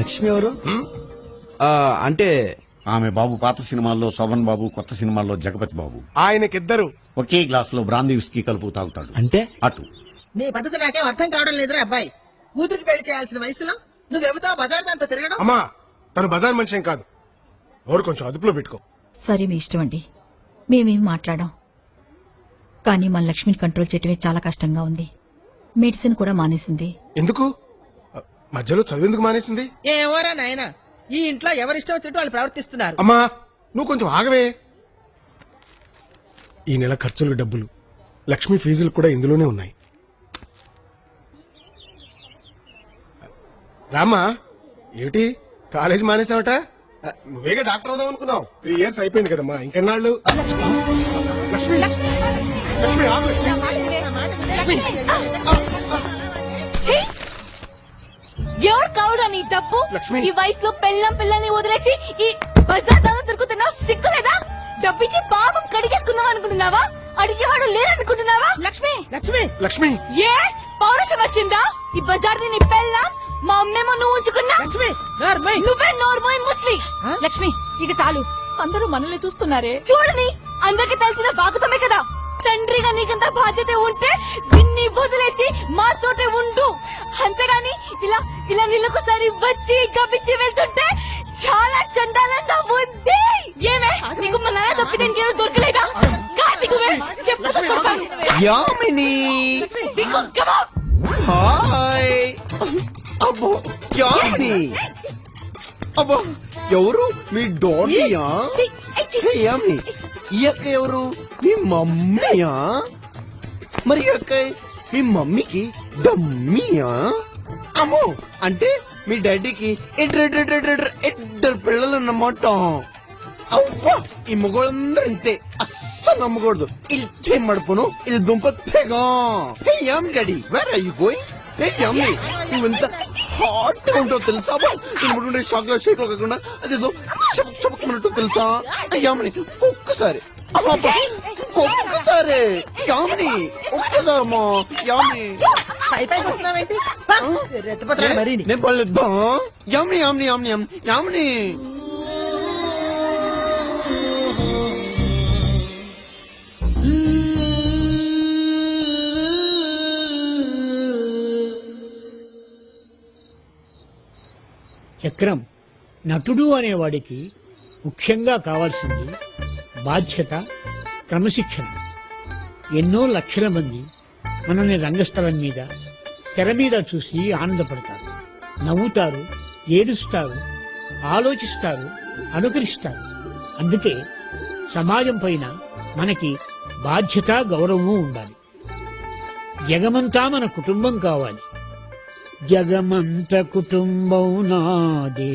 లక్ష్మి ఎవరు? అంటే ఆమె బాబు పాత సినిమాల్లో శోభన్ బాబు, కొత్త సినిమాల్లో జగపతి బాబు. ఆయనకిద్దరు ఒకే గ్లాస్ లో బ్రాందీ విస్కీ కలుపు తాగుతాడు. అంటే అటు నీ పద్ధతి నాకేం అర్థం కావడం లేదురా అబ్బాయి. కూతురికి పెళ్లి చేయాల్సిన వయసులో నువ్వెవతో బజార్ దాంతో తిరగడం. అమ్మా తను బజార్ మనిషి కాదు. ఎవరు కొంచెం అదుపులో పెట్టుకో. సరే మీ ఇష్టం అండి, మేమేం మాట్లాడాం. కానీ మన లక్ష్మిని కంట్రోల్ చేయటమే చాలా కష్టంగా ఉంది. మెడిసిన్ కూడా మానేసింది. ఎందుకు? మధ్యలో చదివేందుకు మానేసింది? ఏమోరా నాయనా, ఈ ఇంట్లో ఎవరిష్టం వచ్చినట్టు వాళ్ళు ప్రవర్తిస్తున్నారు. అమ్మా నువ్వు కొంచెం ఆగవే. ఈ నెల ఖర్చులు డబ్బులు, లక్ష్మి ఫీజులు కూడా ఇందులోనే ఉన్నాయి. రామ్మా, ఏమిటి కాలేజ్ మానేసావట? నువ్వేగా డాక్టర్ అవుదాం అనుకున్నావు. 3 years అయిపోయింది కదమ్మా, ఇంకెన్నాళ్ళు? లక్ష్మి లక్ష్మి ఆగు. లక్ష్మి ఎవరు కావుడా నీ డబ్బు? లక్ష్మి. ఈ వయసులో పిల్లల్ని వదిలేసి ఈ బజార్ దాకా తిరుగుతున్నావు, సిగ్గులేదా? డబ్బిచ్చి పాపం కడిగేసుకున్నావు అనుకుంటున్నావా? అడిగేవాడు లేరనుకుంటున్నావా? లక్ష్మి లక్ష్మి లక్ష్మి ఏ పౌరుషం వచ్చిందా? ఈ బజార్ నీ పెళ్ళాం, మా అమ్మేమో నువ్వు ఉంచుకున్నా. లక్ష్మి నోర్మై. నువ్వే నోర్మోయ్ ముస్లి. లక్ష్మి ఇక చాలు, అందరూ మనల్ని చూస్తున్నారే. చూడని అందరికి తెలిసిన బాగుతమే కదా. తండ్రిగా నీకంత బాధ్యత ఉంటే దీన్ని వదిలేసి మాతోటే ఉండు. అంతేగాని ఇలా ఇలా నీళ్ళకోసారి వచ్చి గబ్బిచ్చి వెళ్తుంటే చాలా చండాలంగా ఉంది. ఏమే నీకు మా నాన్న తప్పితే ఇంకేదో దొరకలేదా? కార్తీకువే చెప్పుతో కొడతాను. యామిని దిక్కు, come on. హాయ్. అబ్బో యామిని, అబ్బో ఎవరు? మీ డాడీయా? ఛీ, ఐ ఛీ. హే యామిని, ఈ అక్క ఎవరు? మీ మమ్మీయా? మరి ఈ అక్క మీ మమ్మీకి డమ్మీయా? అమ్మో, అంటే మీ డాడీకి ఇద్దరు పిల్లలు అన్నమాట. అవ్వా, ఈ మగవాళ్ళందరూ ఇంతే, అస్సలు నమ్మకూడదు. ఇచ్చే మడుపును, ఇది దుంప తెగ. హే యామ్ daddy, where are you going? Hey Yami, నువ్వు ఎంత హాట్ గా ఉంటావు తెలుసా? ఇనుకుంటే షాక్ లో షేక్ లో కాకుండా అదేదో చపకమన్నట్టు తెలుసా? యామిని ఒక్కసారి, ఒక్కసారి యామిని, ఒక్కసారమ్మా యామిని. పై పైకి వస్తున్నావేంటి? రెత్తపత్రాలు మరీ. నేను పర్లేద్దా? యామిని యామిని యామిని యామిని. చక్రం, నటుడు అనేవాడికి ముఖ్యంగా కావాల్సింది బాధ్యత, క్రమశిక్షణ. ఎన్నో లక్షల మంది మనల్ని రంగస్థలం మీద, తెర మీద చూసి ఆనందపడతారు, నవ్వుతారు, ఏడుస్తారు, ఆలోచిస్తారు, అనుకరిస్తారు. అందుకే సమాజం పైన మనకి బాధ్యత, గౌరవము ఉండాలి. జగమంతా మన కుటుంబం కావాలి. జగమంత కుటుంబం నాదే,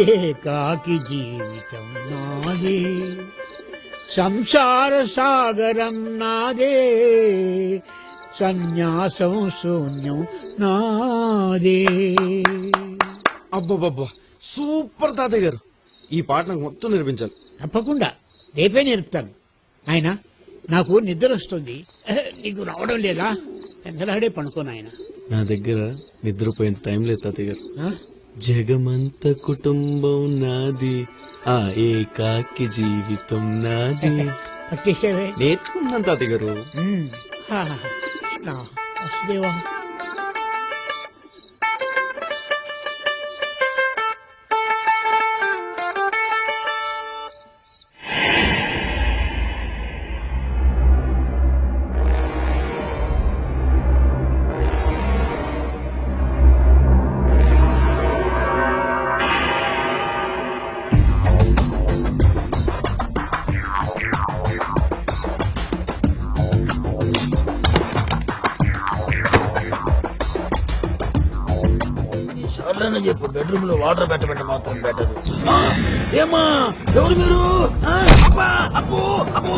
ఏకాకి జీవితం నాదే, సంసార సాగరం నాదే, సన్యాసం శూన్యం నాదే. అబ్బబ్బబ్బా, సూపర్ తాతయ్య గారు, ఈ పాట నాకు మొత్తం నేర్పించాలి. తప్పకుండా రేపే నేర్పుతాను. ఆయన నాకు నిద్ర వస్తుంది, నీకు రావడం లేదా? ఎంతలాడే పనుకో నాయన. నా దగ్గర నిద్రపోయేంత టైం లేదు తాతయ్య గారు. జగమంత కుటుంబం నాది, ఆ ఏకాకి జీవితం నాది. పట్టేసేవే. నేర్చుకున్నాను తాతయ్య గారు. వసుదేవా, చెప్పు, బెడ్రూమ్ లో వాటర్ పెట్టమంటే మాత్రం బెటర్. ఏమా ఎవరు మీరు? అప్పు అప్పు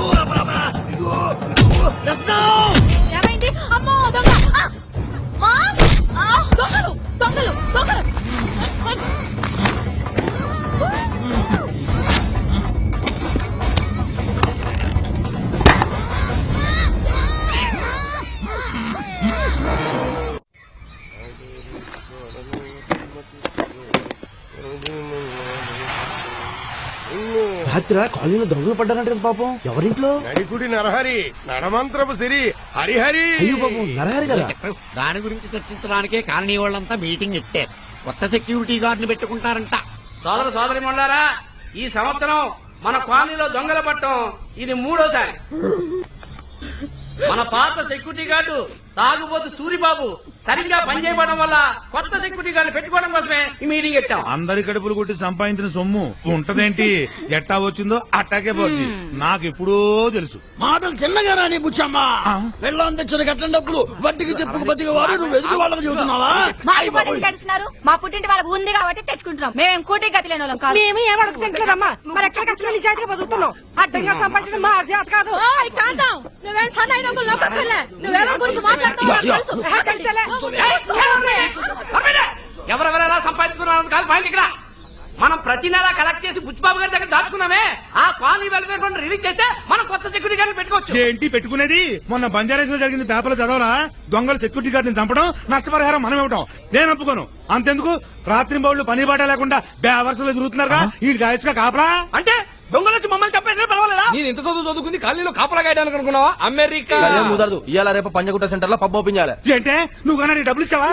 దొంగలు దొంగలు. రాత్రి కాలనీలో దొంగలు పడ్డారంట కదా పాపం. ఎవరింట్లో? నడికుడి నరహరి నడమంత్రపు సిరి హరిహరి. అయ్యో పాపం నరహరి కదా. దాని గురించి చర్చించడానికే కాలనీ వాళ్ళంతా మీటింగ్ పెట్టారు. కొత్త సెక్యూరిటీ గార్డుని పెట్టుకుంటారంట. సోదర సోదరి మొండారా, ఈ సంవత్సరం మన కాలనీలో దొంగల పట్టం ఇది 3వ సారి. మన పాత సెక్యూరిటీ గార్డు తాగుబోతు సూరిబాబు సరిగ్గా పనిచేయడం వల్ల కొత్త సెక్యూరిటీ గార్డు పెట్టుకోవడం కోసమే ఈ మీటింగ్ పెట్టాం. అందరి కడుపులు కొట్టి సంపాదించిన సొమ్ము ఉంటదేంటి? ఎట్టా వచ్చిందో అట్టాకే పోద్ది. నాకు ఎప్పుడో తెలుసు. మాటలు చిన్నగా రాని బుచ్చమ్మా. వెళ్ళం తెచ్చిన కట్టిన డబ్బులు వడ్డీకి చెప్పుకు బతికి వాడు నువ్వు ఎదుగు వాళ్ళకి చెబుతున్నావా? మా పుట్టింటి వాళ్ళకి ఉంది కాబట్టి తెచ్చుకుంటున్నాం. మేమేం కూటి గతి లేని వాళ్ళం కాదు. మేము ఏం అడుగుతుంటలేదమ్మా. మరి ఎక్కడ కష్టం నిజాయితీగా బతుకుతున్నాం. అడ్డంగా సంపాదించడం మా చేత కాదు. నువ్వేం సన్నాయి రంగులు లోపలికెళ్ళే. నువ్వెవరి గురించి మాట్లాడుతున్నావు నాకు తెలుసు. ఎవరెవరెలా సంపాదించుకున్నారో కాదు పాయింట్ ఇక్కడ. మనం ప్రతి నెల కలెక్ట్ చేసి బుచ్చిబాబు గారి దగ్గర దాచుకున్నామే. ఆ కాలనీ వెల్ఫేర్ ఫండ్ రిలీజ్ చేస్తే మనం కొత్త సెక్యూరిటీ గార్డు పెట్టుకోవచ్చు. ఏంటి పెట్టుకునేది? మొన్న బంజారాస్ జరిగింది పేపర్లో చదవలా? దొంగలు సెక్యూరిటీ గార్డుని చంపడం, నష్టపరిహారం మనం ఇవ్వటం. నేను ఒప్పుకోను. అంతెందుకు రాత్రి బౌళ్ళు పని బాట లేకుండా బేవర్సలో తిరుగుతున్నారుగా. ఈ గాయచ్గా కాపలా అంటే దొంగలు వచ్చి మమ్మల్ని చంపేసినా పర్వాలేదా? నేను ఇంత చదువుకుంది కాలనీలో కాపలా గాయడానికి అనుకున్నావా? అమెరికా కుదరదు. ఇవాళ రేపు పంజగుట్ట సెంటర్ లో పబ్ ఓపెన్ చేయాలి. ఏంటే నువ్వు కన్నా డబ్బులు ఇచ్చావా?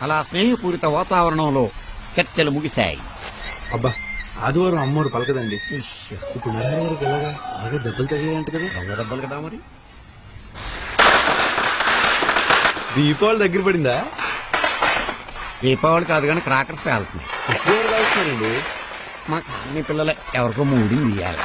అలా స్నేహపూరిత వాతావరణంలో చర్చలు ముగిశాయి. అబ్బా ఆదివారం అమ్మోరు పలకదండి. ఇప్పుడు నరహరి గారికి ఎలాగా? బాగా దెబ్బలు తగిలాయంట కదా. దొంగ దెబ్బలు కదా మరి. దీపావళి దగ్గర పడిందా? దీపావళి కాదు కానీ క్రాకర్స్ పేలుతున్నాయి. ఎవరు కాల్స్తున్నారండి? మా కాలనీ పిల్లలే ఎవరికో మూడింది ఇయ్యాలి.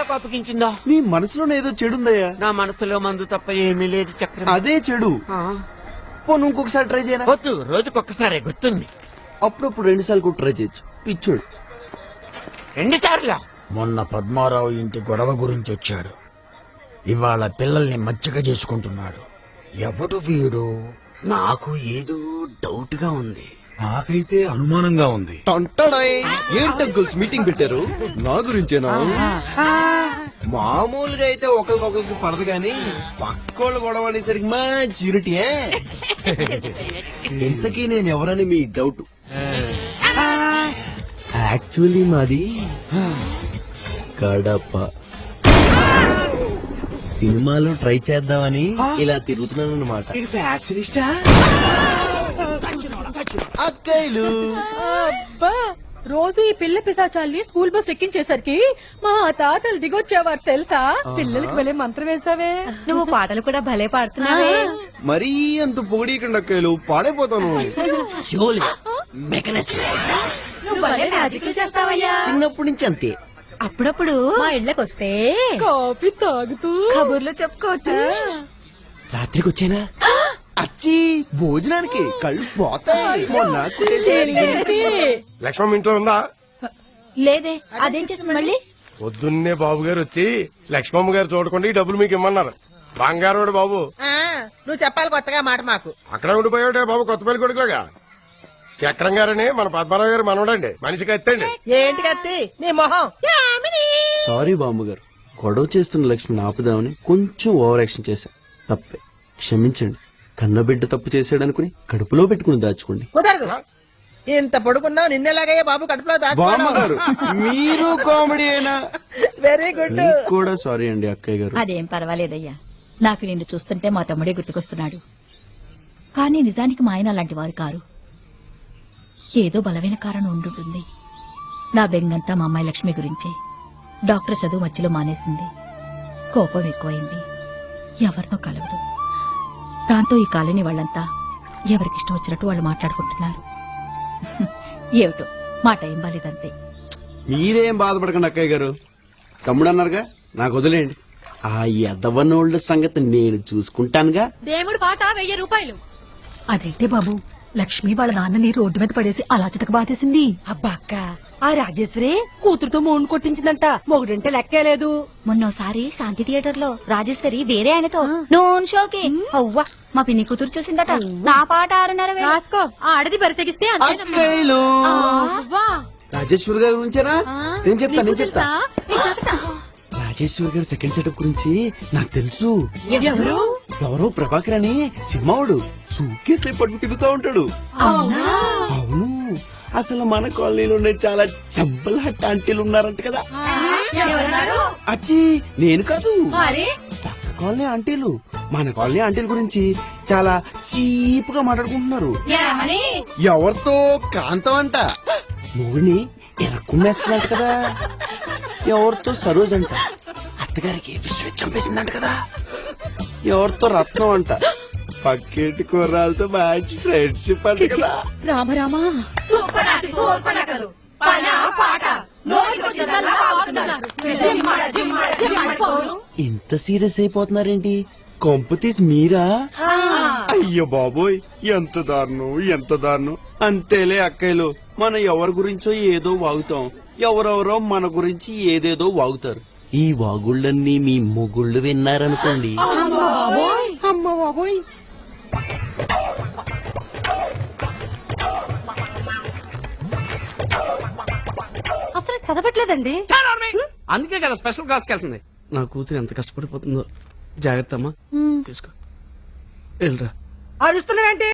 కోపగించిందో? నీ మనసులోనే ఏదో చెడుందయ్యా. నా మనసులో మందు తప్ప ఏమీ లేదు చక్రం. అదే చెడు. పోను ఇంకొకసారి ట్రై చేయనా? వద్దు, రోజుకొక్కసారి గుర్తుంది. అప్పుడప్పుడు 2 సార్లు కూడా ట్రై చేయొచ్చు. పిచ్చోడు 2 సార్లు. మొన్న పద్మారావు ఇంటి గొడవ గురించి వచ్చాడు. ఇవాళ పిల్లల్ని మచ్చిక చేసుకుంటున్నాడు. ఎవడు వీడు? నాకు ఏదో డౌట్ గా ఉంది. నాకైతే అనుమానంగా ఉంది. ఏంటి అంకుల్స్ మీటింగ్ పెట్టారు? నా గురించేనా? మామూలుగా అయితే ఒకరికొకరికి పడదు గాని పక్కోళ్ళు గొడవ అనేసరికి మంచి యూనిటీయే. ఇంతకీ నేను ఎవరని మీ డౌట్? యాక్చువల్లీ మాది కడప. సినిమాలో ట్రై చేద్దామని ఇలా తిరుగుతున్నాను అన్నమాట. అక్కయ్యలు రోజు ఈ పిల్ల పిశాచాల్ని స్కూల్ బస్ ఎక్కించేసరికి మా తాతలు దిగొచ్చేవారు తెలుసా. పిల్లలకి వెళ్ళే మంత్రం వేసావే. నువ్వు పాటలు కూడా భలే పాడుతున్నావే. మరీ అంత పొగిడీకండి అక్కయ్యలు, పాడైపోతాను. నువ్వు భలే మ్యాజిక్ చేస్తావయ్యా. చిన్నప్పటి నుంచి అంతే. అప్పుడప్పుడు మా ఇళ్ళకి వస్తే కాఫీ తాగుతూ కబుర్లు చెప్పుకోవచ్చు. రాత్రికి వచ్చేనా? అచ్చి భోజనానికి కళ్ళు పోతాయి. మొన్న లక్ష్మమ్మ ఇంట్లో ఉందా? లేదే, అదేం చేస్తుంది మళ్ళీ? పొద్దున్నే బాబు గారు వచ్చి లక్ష్మమ్మ గారు చూడకుండా ఈ డబ్బులు మీకు ఇమ్మన్నారు. బంగారోడు బాబు. నువ్వు చెప్పాలి కొత్తగా మాట మాకు. అక్కడే ఉండిపోయాడే బాబు, కొత్తపల్లి కొడుకులాగా. చక్రం గారని మన పద్మారావు గారు మనవడండి. మనిషికి ఎత్తండి. ఏంటి కత్తి నీ మొహం? సారీ బామ్మగారు, గొడవ చేస్తున్న లక్ష్మిని ఆపుదామని కొంచెం ఓవర్ యాక్షన్ చేశా. తప్పే, క్షమించండి. కన్నబిడ్డ తప్పు చేశాడు అనుకుని కడుపులో పెట్టుకుని దాచుకోండి. కుదరదు. ఇంత పొడుకున్నావు, నిన్నెలాగయ్యా బాబు కడుపులో బామ్మగారు మీరు కామెడీ అయినా. Very good. కూడా సారీ అండి అక్కయ్య గారు. అదేం పర్వాలేదయ్యా. నాకు నిన్ను చూస్తుంటే మా తమ్ముడే గుర్తుకొస్తున్నాడు. కానీ నిజానికి మా ఆయన అలాంటి వారు కారు. ఏదో బలమైన కారణం ఉండుంటుంది. నా బెంగంతా మా అమ్మాయి లక్ష్మి గురించే. డాక్టర్ చదువు మధ్యలో మానేసింది. కోపం ఎక్కువైంది. ఎవరితో కలవదు. దాంతో ఈ కాలనీ వాళ్ళంతా ఎవరికిష్టం వచ్చినట్టు వాళ్ళు మాట్లాడుకుంటున్నారు. ఏమిటో మా టైం బాలేదంతే. మీరేం బాధపడకండి అక్కయ్య గారు. తమ్ముడు అన్నారుగా, నాకు వదిలేయండి. ఆ ఎదవనోళ్ళ సంగతి నేను చూసుకుంటానుగా. దేవుడు పాట 1000 రూపాయలు. అదేంటే బాబు, లక్ష్మి వాళ్ళ నాన్నని రోడ్డు మీద పడేసి అలా చితక బాధేసింది. అబ్బా అక్క ఆ రాజేశ్వరి కూతురుతో మౌన్ కొట్టించిందంట మొగుడంటే లెక్కేలేదు. మొన్నోసారి శాంతి థియేటర్ లో రాజేశ్వరి వేరే ఆయనతో నోన్ షోకి అవ్వా మా పిన్ని కూతురు చూసిందట. నా పాట 6:30 రాసుకో ఆడది బరి తెగిస్తే అక్కయ్యలు రాజేశ్వరి గారి గురించేనా? నేను చెప్తా రాజేశ్వరి గారి సెకండ్ సెటప్ గురించి నాకు తెలుసు. ఎవరో ప్రభాకర్ అని సినిమావుడు సూట్కేస్ పట్టుకు తిరుగుతూ ఉంటాడు. అవును, అసలు మన కాలనీలోనే చాలా చంపలహట్ట ఆంటీలు ఉన్నారంట కదా. అది నేను కాదు, పక్క కాలనీ ఆంటీలు. మన కాలనీ ఆంటీల గురించి చాలా చీప్ గా మాట్లాడుకుంటున్నారు. ఎవరితో కాంతం అంట మొగుడిని ఎరక్కునేస్తుందంట కదా. ఎవరితో సరోజ్ అంట అత్తగారికి విశ్వ చంపేసిందంట కదా. ఎవరితో రత్నం అంట పక్కేటి కుర్రాలతో మంచి ఫ్రెండ్షిప్ అంట కదా. రామరామా ఇంత సీరియస్ అయిపోతున్నారేంటి? కొంపు తీసి మీరా? అయ్యో బాబోయ్, ఎంత దారుణం. అంతేలే అక్కయ్యలు, మనం ఎవరి గురించో ఏదో వాగుతాం, ఎవరెవరో మన గురించి ఏదేదో వాగుతారు. ఈ వాగుళ్ళన్నీ మీ మొగుళ్ళు విన్నారనుకోండి. అమ్మ బాబోయ్. అసలు చదవట్లేదండి. అందుకే కదా స్పెషల్ క్లాస్కి వెళ్తుంది. నా కూతురు ఎంత కష్టపడిపోతుందో. జాగ్రత్త అమ్మా, తీసుకో వెళ్ళరా. అరుస్తున్నావేంటి?